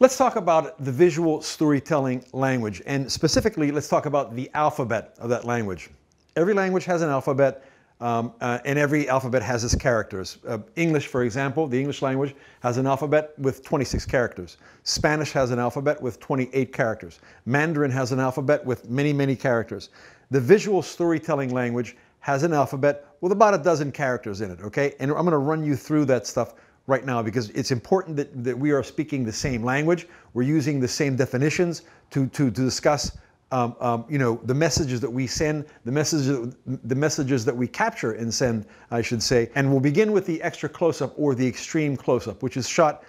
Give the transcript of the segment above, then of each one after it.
Let's talk about the visual storytelling language, and specifically, let's talk about the alphabet of that language. Every language has an alphabet, and every alphabet has its characters. English, for example, the English language has an alphabet with 26 characters. Spanish has an alphabet with 28 characters. Mandarin has an alphabet with many, many characters. The visual storytelling language has an alphabet with about a dozen characters in it, okay? And I'm going to run you through that stuff right now because it's important that we are speaking the same language. We're using the same definitions to discuss the messages that we send, the messages that we capture and send, I should say. And we'll begin with the extra close-up or the extreme close-up, which is shot,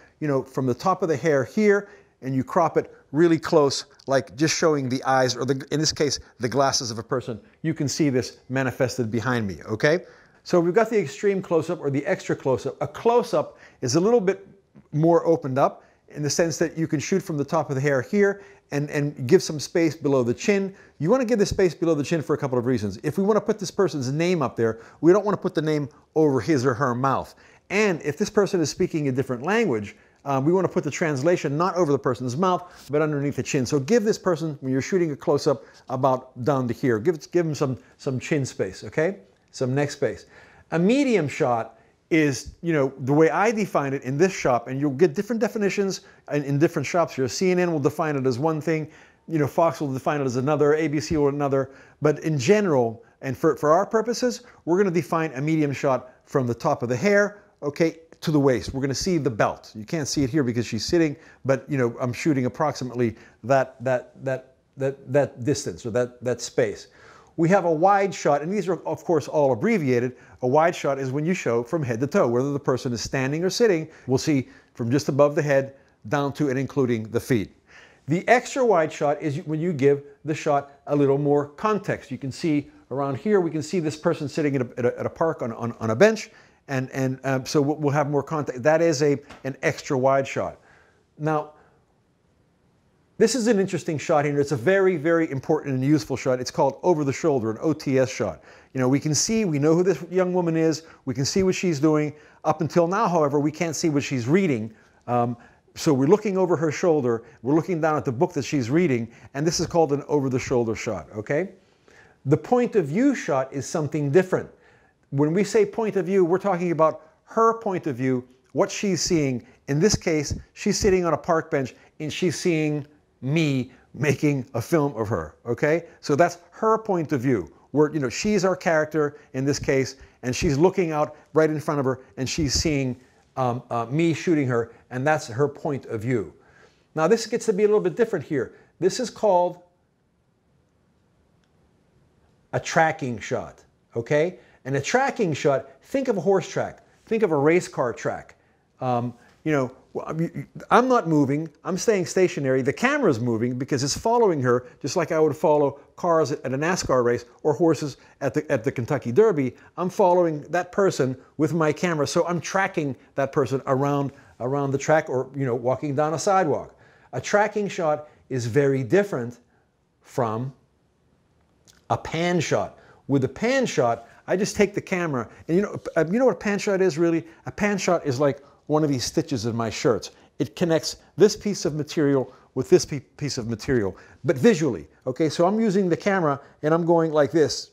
from the top of the hair here, and you crop it really close, like just showing the eyes, or in this case, the glasses of a person. You can see this manifested behind me, okay? So we've got the extreme close-up or the extra close-up. A close-up is a little bit more opened up in the sense that you can shoot from the top of the hair here and give some space below the chin. You want to give the space below the chin for a couple of reasons. If we want to put this person's name up there, we don't want to put the name over his or her mouth. And if this person is speaking a different language, we want to put the translation not over the person's mouth, but underneath the chin. So give this person, when you're shooting a close-up, about down to here. Give them some chin space, okay? Some neck space. A medium shot is, the way I define it in this shop, and you'll get different definitions in different shops here. CNN will define it as one thing, Fox will define it as another, ABC will another, but in general, and for our purposes, we're going to define a medium shot from the top of the hair, okay, to the waist. We're going to see the belt. You can't see it here because she's sitting, but I'm shooting approximately that distance or that space. We have a wide shot, and these are, of course, all abbreviated. A wide shot is when you show from head to toe, whether the person is standing or sitting. We'll see from just above the head down to and including the feet. The extra wide shot is when you give the shot a little more context. You can see around here, we can see this person sitting at a park on a bench, and so we'll have more context. That is an extra wide shot. Now, this is an interesting shot here. It's a very, very important and useful shot. It's called over the shoulder, an OTS shot. We can see, we know who this young woman is. We can see what she's doing. Up until now, however, we can't see what she's reading. So we're looking over her shoulder. We're looking down at the book that she's reading, and this is called an over the shoulder shot, okay? The point of view shot is something different. When we say point of view, we're talking about her point of view, what she's seeing. In this case, she's sitting on a park bench, and she's seeing me making a film of her, okay? So that's her point of view, where, she's our character in this case, and she's looking out right in front of her, and she's seeing me shooting her, and that's her point of view. Now, this gets to be a little bit different here. This is called a tracking shot, okay? And a tracking shot, think of a horse track, think of a race car track. I'm not moving, I'm staying stationary. The camera's moving because it's following her, just like I would follow cars at a NASCAR race or horses at the Kentucky Derby. I'm following that person with my camera, so I'm tracking that person around the track or, walking down a sidewalk. A tracking shot is very different from a pan shot. With a pan shot, I just take the camera, and you know what a pan shot is really? A pan shot is like one of these stitches in my shirts. It connects this piece of material with this piece of material, but visually, okay? So I'm using the camera and I'm going like this,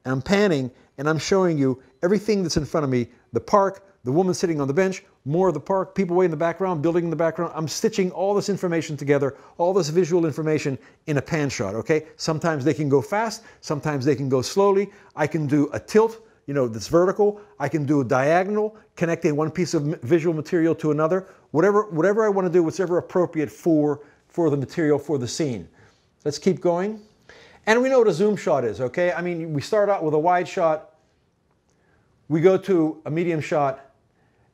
and I'm panning, and I'm showing you everything that's in front of me, the park, the woman sitting on the bench, more of the park, people way in the background, building in the background. I'm stitching all this information together, all this visual information in a pan shot, okay? Sometimes they can go fast, sometimes they can go slowly. I can do a tilt, that's vertical. I can do a diagonal, connecting one piece of visual material to another. Whatever I want to do, whatever appropriate for the material, for the scene. Let's keep going. And we know what a zoom shot is, okay? I mean, we start out with a wide shot, we go to a medium shot,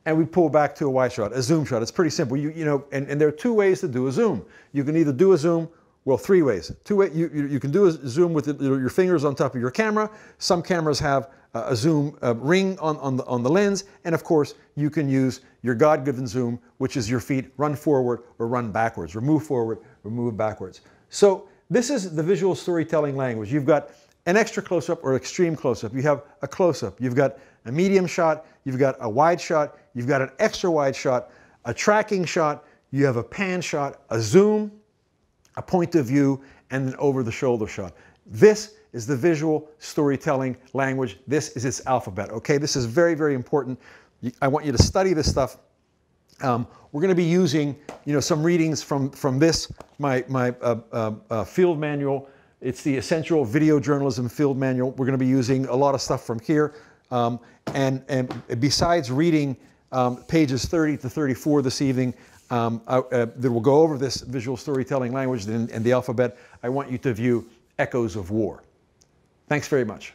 and we pull back to a wide shot, a zoom shot. It's pretty simple. And there are two ways to do a zoom. You can either do a zoom, well, three ways. You can do a zoom with your fingers on top of your camera. Some cameras have a zoom ring on the lens, and of course you can use your God-given zoom, which is your feet run forward or run backwards, or move forward or move backwards. So this is the visual storytelling language. You've got an extra close-up or extreme close-up. You have a close-up. You've got a medium shot. You've got a wide shot. You've got an extra wide shot, a tracking shot. you have a pan shot, a zoom, a point of view, and an over-the-shoulder shot. This is the visual storytelling language. This is its alphabet, okay? This is very, very important. I want you to study this stuff. We're going to be using, some readings from this, my field manual. It's the Essential Video Journalism Field Manual. We're going to be using a lot of stuff from here. And besides reading pages 30 to 34 this evening, that will go over this visual storytelling language and the alphabet, I want you to view Echoes of War. Thanks very much.